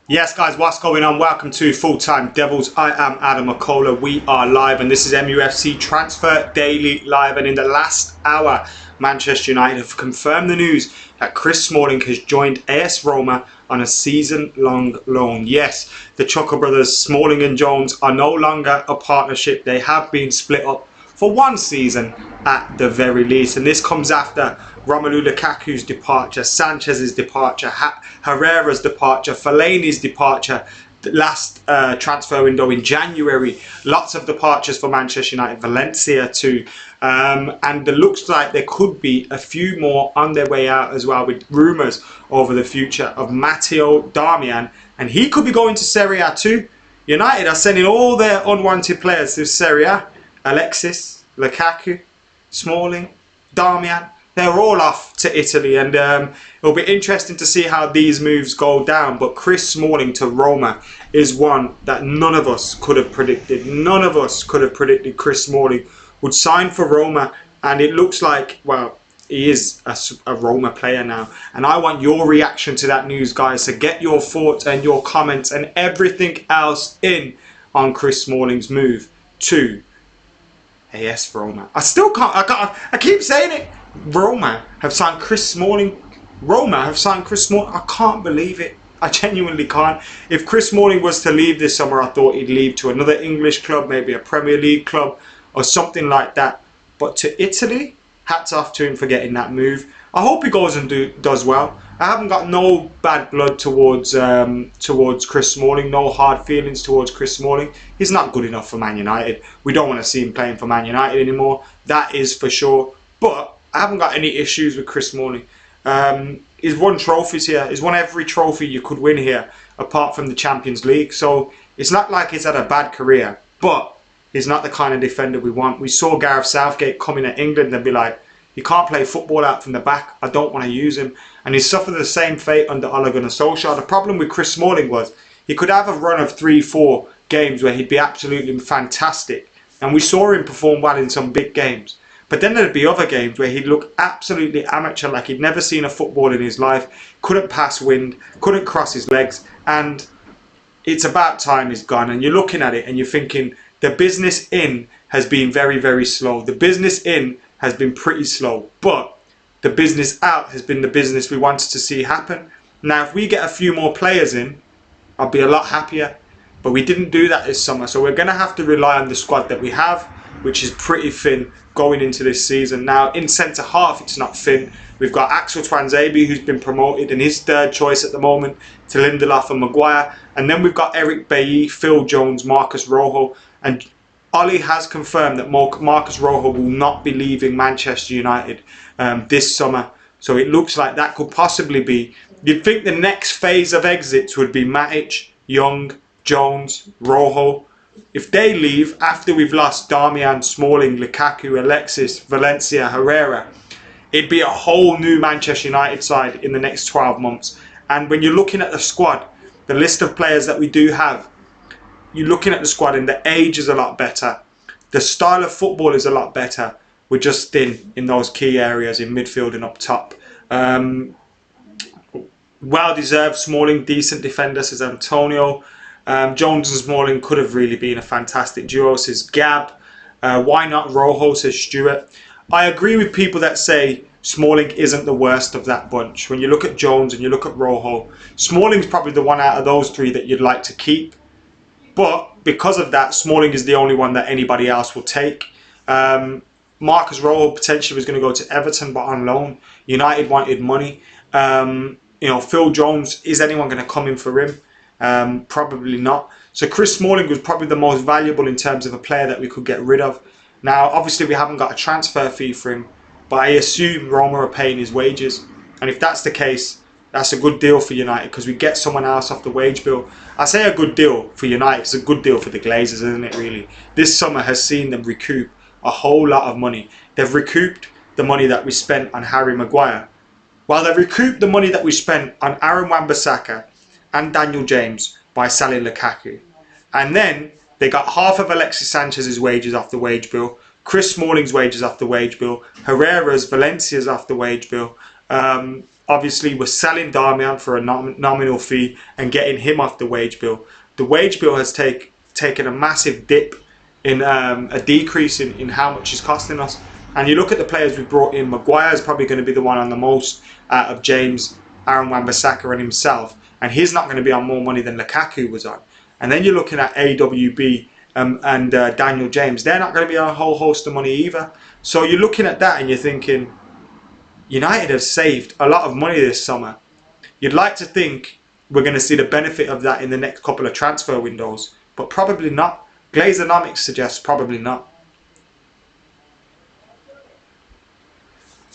Yes, guys, what's going on? Welcome to Full Time Devils. I am Adam McCullough. We are live, and this is MUFC Transfer Daily Live. And in the last hour, Manchester United have confirmed the news that Chris Smalling has joined AS Roma on a season-long loan. Yes, the Chucker brothers, Smalling and Jones, are no longer a partnership. They have been split up for one season at the very least, and this comes after Romelu Lukaku's departure, Sanchez's departure, Herrera's departure, Fellaini's departure, the last transfer window in January. Lots of departures for Manchester United, Valencia too, and it looks like there could be a few more on their way out as well, with rumours over the future of Matteo Darmian, and he could be going to Serie A too. United are sending all their unwanted players to Serie A. Alexis, Lukaku, Smalling, Darmian, they're all off to Italy, and it'll be interesting to see how these moves go down. But Chris Smalling to Roma is one that none of us could have predicted. None of us could have predicted Chris Smalling would sign for Roma, and it looks like, well, he is a Roma player now. And I want your reaction to that news, guys. So get your thoughts and your comments and everything else in on Chris Smalling's move to AS Roma. I still can't, I keep saying it. Roma have signed Chris Smalling. Roma have signed Chris Smalling. I can't believe it. I genuinely can't. If Chris Smalling was to leave this summer, I thought he'd leave to another English club, maybe a Premier League club or something like that. But to Italy, hats off to him for getting that move. I hope he goes and does well. I haven't got no bad blood towards Chris Smalling, no hard feelings towards Chris Smalling. He's not good enough for Man United. We don't want to see him playing for Man United anymore. That is for sure. But I haven't got any issues with Chris Smalling. He's won trophies here. He's won every trophy you could win here, apart from the Champions League. So it's not like he's had a bad career, but he's not the kind of defender we want. We saw Gareth Southgate come in at England and be like, he can't play football out from the back. I don't want to use him. And he suffered the same fate under Ole Gunnar Solskjaer. The problem with Chris Smalling was he could have a run of 3-4 games where he'd be absolutely fantastic. And we saw him perform well in some big games. But then there'd be other games where he'd look absolutely amateur, like he'd never seen a football in his life, couldn't pass wind, couldn't cross his legs. And it's about time he's gone. And you're looking at it and you're thinking, the business in has been very, very slow. The business in has been pretty slow, but the business out has been the business we wanted to see happen. Now, if we get a few more players in, I'll be a lot happier, but we didn't do that this summer, so we're going to have to rely on the squad that we have, which is pretty thin going into this season. Now, in centre half, it's not thin. We've got Axel Tuanzebe, who's been promoted in his third choice at the moment to Lindelof and Maguire, and then we've got Eric Bailly, Phil Jones, Marcus Rojo, and Ollie has confirmed that Marcus Rojo will not be leaving Manchester United this summer. So it looks like that could possibly be. You'd think the next phase of exits would be Matic, Young, Jones, Rojo. If they leave after we've lost Darmian, Smalling, Lukaku, Alexis, Valencia, Herrera, it'd be a whole new Manchester United side in the next 12 months. And when you're looking at the squad, the list of players that we do have, you're looking at the squad and the age is a lot better. The style of football is a lot better. We're just thin in those key areas in midfield and up top. Well deserved. Smalling, decent defender, says Antonio. Jones and Smalling could have really been a fantastic duo, says Gab. Why not Rojo, says Stuart. I agree with people that say Smalling isn't the worst of that bunch. When you look at Jones and you look at Rojo, Smalling's probably the one out of those three that you'd like to keep. But because of that, Smalling is the only one that anybody else will take. Marcus Rojo potentially was going to go to Everton, but on loan. United wanted money. Phil Jones, is anyone going to come in for him? Probably not. So Chris Smalling was probably the most valuable in terms of a player that we could get rid of. Now, obviously, we haven't got a transfer fee for him, but I assume Roma are paying his wages. And if that's the case, that's a good deal for United because we get someone else off the wage bill. I say a good deal for United. It's a good deal for the Glazers, isn't it, really? This summer has seen them recoup a whole lot of money. They've recouped the money that we spent on Harry Maguire. While they've recouped the money that we spent on Aaron Wan-Bissaka and Daniel James by selling Lukaku. And then they got half of Alexis Sanchez's wages off the wage bill, Chris Smalling's wages off the wage bill, Herrera's, Valencia's off the wage bill. obviously we're selling Darmian for a nominal fee and getting him off the wage bill. The wage bill has taken a massive dip in a decrease in how much it's costing us. And you look at the players we brought in. Maguire is probably going to be the one on the most out of James, Aaron Wan-Bissaka and himself, and he's not going to be on more money than Lukaku was on. And then you're looking at AWB and Daniel James. They're not going to be on a whole host of money either. So you're looking at that and you're thinking, United have saved a lot of money this summer. You'd like to think we're going to see the benefit of that in the next couple of transfer windows, but probably not. Glazeronomics suggests probably not.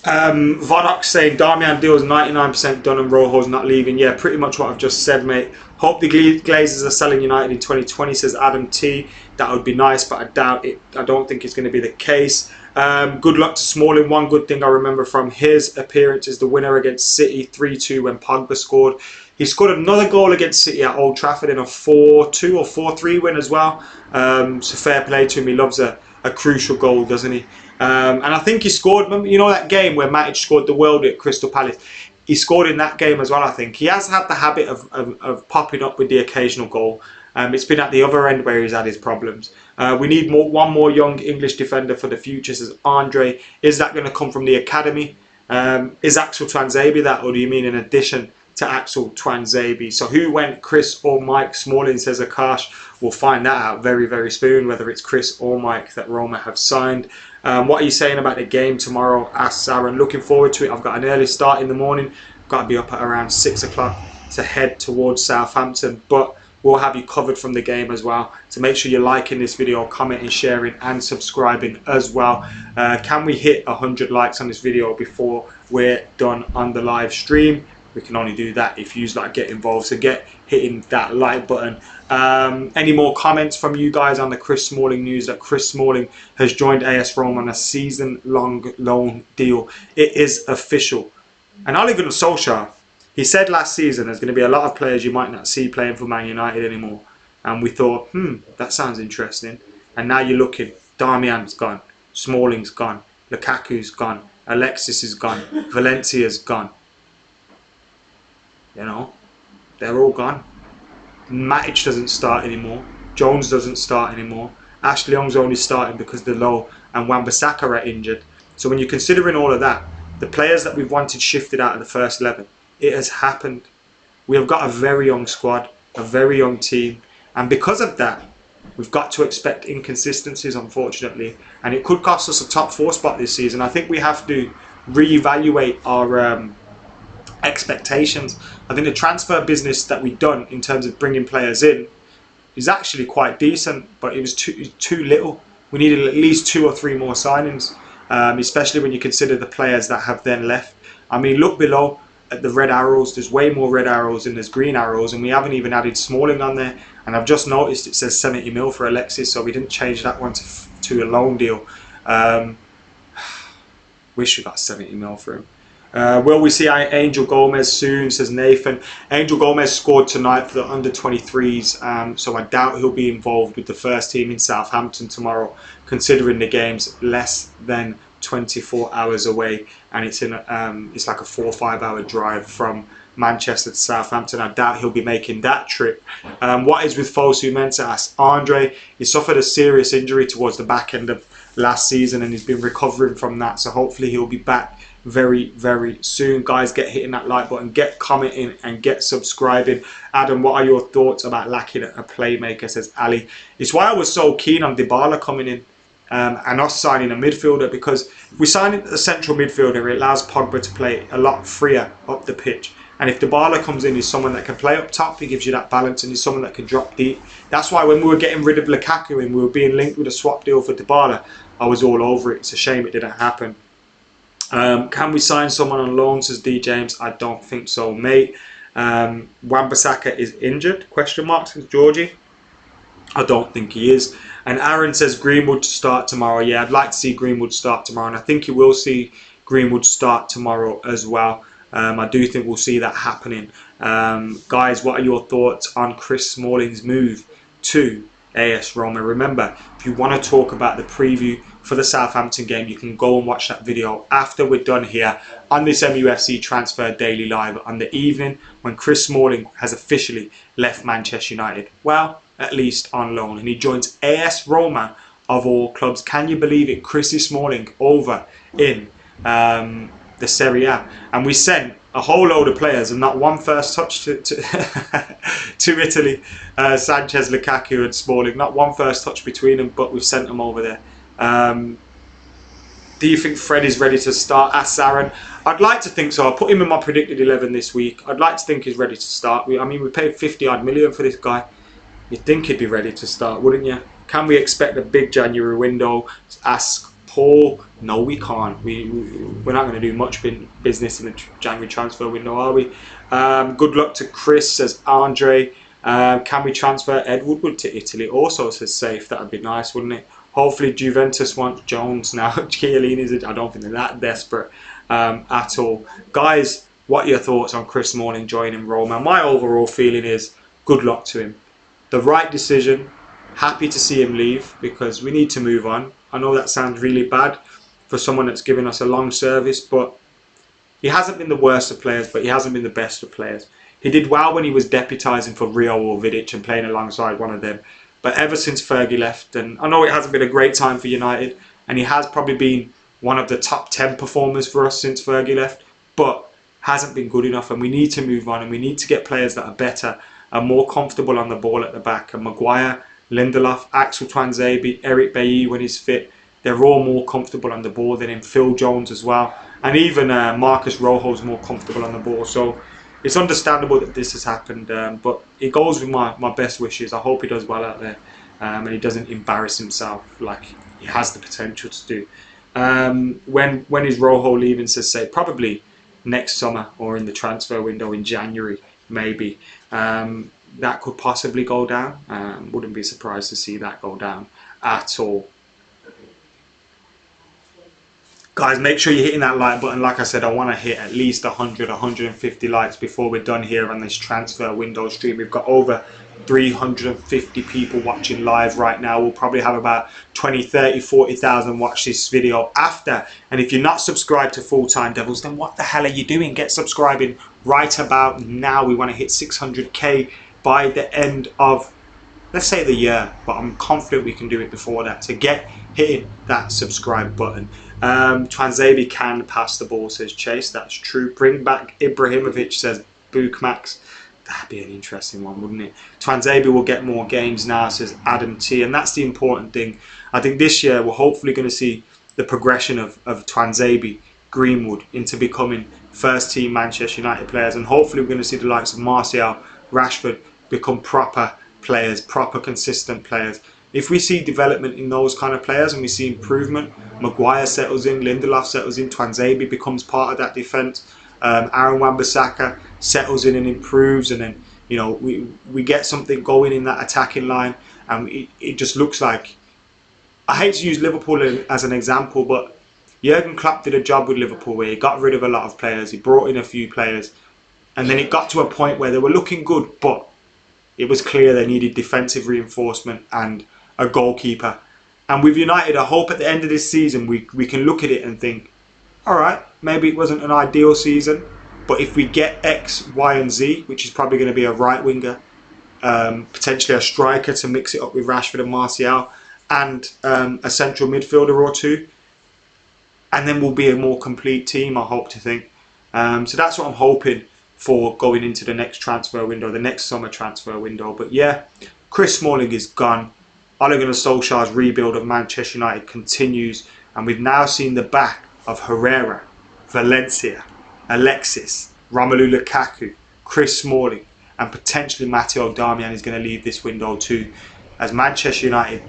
Vodok saying Darmian deal is 99% done and Rojo's not leaving. Yeah, pretty much what I've just said, mate. Hope the Glazers are selling United in 2020, says Adam T. That would be nice, but I doubt it. I don't think it's going to be the case. Good luck to Smalling. One good thing I remember from his appearance is the winner against City 3-2 when Pogba scored. He scored another goal against City at Old Trafford in a 4-2 or 4-3 win as well. So fair play to him. He loves a crucial goal, doesn't he? And I think he scored, you know that game where Matic scored the world at Crystal Palace? He scored in that game as well, I think. He has had the habit of popping up with the occasional goal. It's been at the other end where he's had his problems. We need one more young English defender for the future, says Andre. Is that going to come from the academy? Is Axel Tuanzebe that, or do you mean in addition to Axel Tuanzebe? So who went, Chris or Mike? Smalling, says Akash. We'll find that out very, very soon, whether it's Chris or Mike that Roma have signed. What are you saying about the game tomorrow? Asks Aaron. Looking forward to it. I've got an early start in the morning. Got to be up at around 6 o'clock to head towards Southampton. But we'll have you covered from the game as well. So make sure you're liking this video, commenting, sharing and subscribing as well. Can we hit 100 likes on this video before we're done on the live stream? We can only do that if you like get involved. So get hitting that like button. Any more comments from you guys on the Chris Smalling news that Chris Smalling has joined AS Roma on a season-long loan deal? It is official. And Ole Gunnar Solskjaer, he said last season there's going to be a lot of players you might not see playing for Man United anymore. And we thought, that sounds interesting. And now you're looking, Darmian's gone, Smalling's gone, Lukaku's gone, Alexis is gone, Valencia's gone. You know, they're all gone. Matic doesn't start anymore. Jones doesn't start anymore. Ashley Young's only starting because the low and Wan-Bissaka are injured. So when you're considering all of that, the players that we've wanted shifted out of the first 11, it has happened. We have got a very young squad, a very young team, and because of that, we've got to expect inconsistencies, unfortunately, and it could cost us a top 4 spot this season. I think we have to reevaluate our expectations. I think the transfer business that we've done in terms of bringing players in is actually quite decent, but it was too little. We needed at least 2 or 3 more signings, especially when you consider the players that have then left. I mean, look below at the red arrows. There's way more red arrows than there's green arrows, and we haven't even added Smalling on there. And I've just noticed it says 70 mil for Alexis, so we didn't change that one to a loan deal. Wish we got 70 mil for him. Will we see Angel Gomez soon, says Nathan. Angel Gomez scored tonight for the under-23s, so I doubt he'll be involved with the first team in Southampton tomorrow, considering the game's less than 24 hours away, and it's in it's like a 4 or 5 hour drive from Manchester to Southampton. I doubt he'll be making that trip. What is with Fosu Mensah? Asked Andre. He suffered a serious injury towards the back end of last season, and he's been recovering from that, so hopefully he'll be back very, very soon. Guys, get hitting that like button, get commenting and get subscribing. Adam, what are your thoughts about lacking a playmaker, says Ali. It's why I was so keen on Dybala coming in and us signing a midfielder, because if we sign a central midfielder, it allows Pogba to play a lot freer up the pitch. And if Dybala comes in, he's someone that can play up top, he gives you that balance, and he's someone that can drop deep. That's why when we were getting rid of Lukaku and we were being linked with a swap deal for Dybala, I was all over it. It's a shame it didn't happen. Can we sign someone on loan, says D James? I don't think so, mate. Wan-Bissaka is injured, question mark, says Georgie. I don't think he is. And Aaron says Greenwood to start tomorrow. Yeah, I'd like to see Greenwood start tomorrow, and I think you will see Greenwood start tomorrow as well. I do think we'll see that happening. Guys, what are your thoughts on Chris Smalling's move to AS Roma. Remember, if you want to talk about the preview for the Southampton game, you can go and watch that video after we're done here on this MUFC Transfer Daily Live on the evening when Chris Smalling has officially left Manchester United. Well, at least on loan, and he joins AS Roma of all clubs. Can you believe it? Chrissy Smalling over in the Serie A, and we sent a whole load of players and not one first touch to to Italy. Sanchez, Lukaku and Smalling, not one first touch between them, but we've sent them over there. Do you think Fred is ready to start? Asked Aaron. I'd like to think so. I put him in my predicted 11 this week. I'd like to think he's ready to start. I mean, we paid 50-odd million for this guy. You'd think he'd be ready to start, wouldn't you? Can we expect a big January window? Ask Paul. No, we can't. We're not going to do much business in the January transfer window, are we? Good luck to Chris, says Andre. Can we transfer Ed Woodward to Italy? Also says safe. That would be nice, wouldn't it? Hopefully Juventus wants Jones now. Chiellini, I don't think they're that desperate at all. Guys, what are your thoughts on Chris Smalling joining Roma? My overall feeling is good luck to him. The right decision. Happy to see him leave because we need to move on. I know that sounds really bad for someone that's given us a long service, but he hasn't been the worst of players, but he hasn't been the best of players. He did well when he was deputising for Rio or Vidic and playing alongside one of them. But ever since Fergie left, and I know it hasn't been a great time for United, and he has probably been one of the top 10 performers for us since Fergie left, but hasn't been good enough, and we need to move on, and we need to get players that are better and more comfortable on the ball at the back. And Maguire, Lindelof, Axel Tuanzebe, Eric Bailly when he's fit, they're all more comfortable on the ball than him. Phil Jones as well, and even Marcus Rojo's more comfortable on the ball. So it's understandable that this has happened, but it goes with my best wishes. I hope he does well out there and he doesn't embarrass himself like he has the potential to do. When is Rojo leaving? Says say probably next summer or in the transfer window in January maybe. That could possibly go down. Wouldn't be surprised to see that go down at all. Guys, make sure you're hitting that like button. Like I said, I want to hit at least 100, 150 likes before we're done here on this transfer window stream. We've got over 350 people watching live right now. We'll probably have about 20, 30, 40,000 watch this video after. And if you're not subscribed to Full Time Devils, then what the hell are you doing? Get subscribing right about now. We want to hit 600k by the end of, let's say, the year, but I'm confident we can do it before that. So get hitting that subscribe button. Tuanzebe can pass the ball, says Chase. That's true. Bring back Ibrahimovic, says Bookmax. That'd be an interesting one, wouldn't it? Tuanzebe will get more games now, says Adam T. And that's the important thing. I think this year we're hopefully going to see the progression of Tuanzebe, Greenwood into becoming first team Manchester United players. And hopefully we're going to see the likes of Martial, Rashford become proper players, proper consistent players. If we see development in those kind of players and we see improvement, Maguire settles in, Lindelof settles in, Tuanzebe becomes part of that defence, Aaron Wan-Bissaka settles in and improves, and then we get something going in that attacking line, and it just looks like, I hate to use Liverpool as an example, but Jurgen Klopp did a job with Liverpool where he got rid of a lot of players, he brought in a few players, and then it got to a point where they were looking good, but it was clear they needed defensive reinforcement and a goalkeeper. And with United, I hope at the end of this season we can look at it and think, alright, maybe it wasn't an ideal season, but if we get X, Y and Z, which is probably going to be a right winger, potentially a striker to mix it up with Rashford and Martial, and a central midfielder or two, and then we'll be a more complete team, I hope to think. So that's what I'm hoping for going into the next transfer window, the next summer transfer window. But yeah, Chris Smalling is gone. Ole Gunnar Solskjaer's rebuild of Manchester United continues, and we've now seen the back of Herrera, Valencia, Alexis, Romelu Lukaku, Chris Smalling, and potentially Matteo Darmian is going to leave this window too, as Manchester United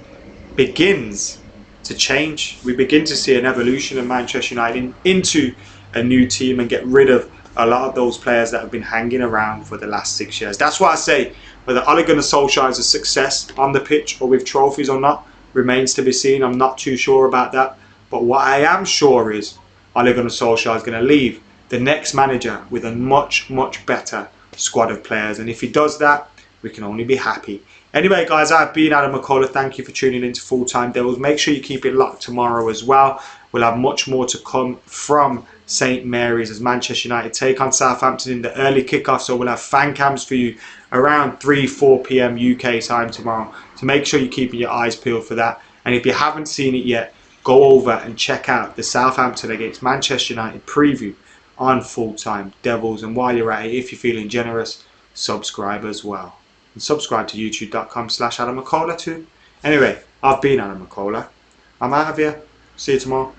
begins to change. We begin to see an evolution of Manchester United into a new team and get rid of a lot of those players that have been hanging around for the last 6 years. That's why I say whether Ole Gunnar Solskjaer is a success on the pitch or with trophies or not remains to be seen. I'm not too sure about that. But what I am sure is Ole Gunnar Solskjaer is going to leave the next manager with a much, much better squad of players. And if he does that, we can only be happy. Anyway, guys, I've been Adam McCullough. Thank you for tuning in to Full Time Devils. Make sure you keep it locked tomorrow as well. We'll have much more to come from St Mary's as Manchester United take on Southampton in the early kickoff. So we'll have fan cams for you around 3-4 p.m. UK time tomorrow. So make sure you're keeping your eyes peeled for that. And if you haven't seen it yet, go over and check out the Southampton against Manchester United preview on Full Time Devils. And while you're at it, if you're feeling generous, subscribe as well. And subscribe to youtube.com/Adam McCullough too. Anyway, I've been Adam McCullough. I'm out of here. See you tomorrow.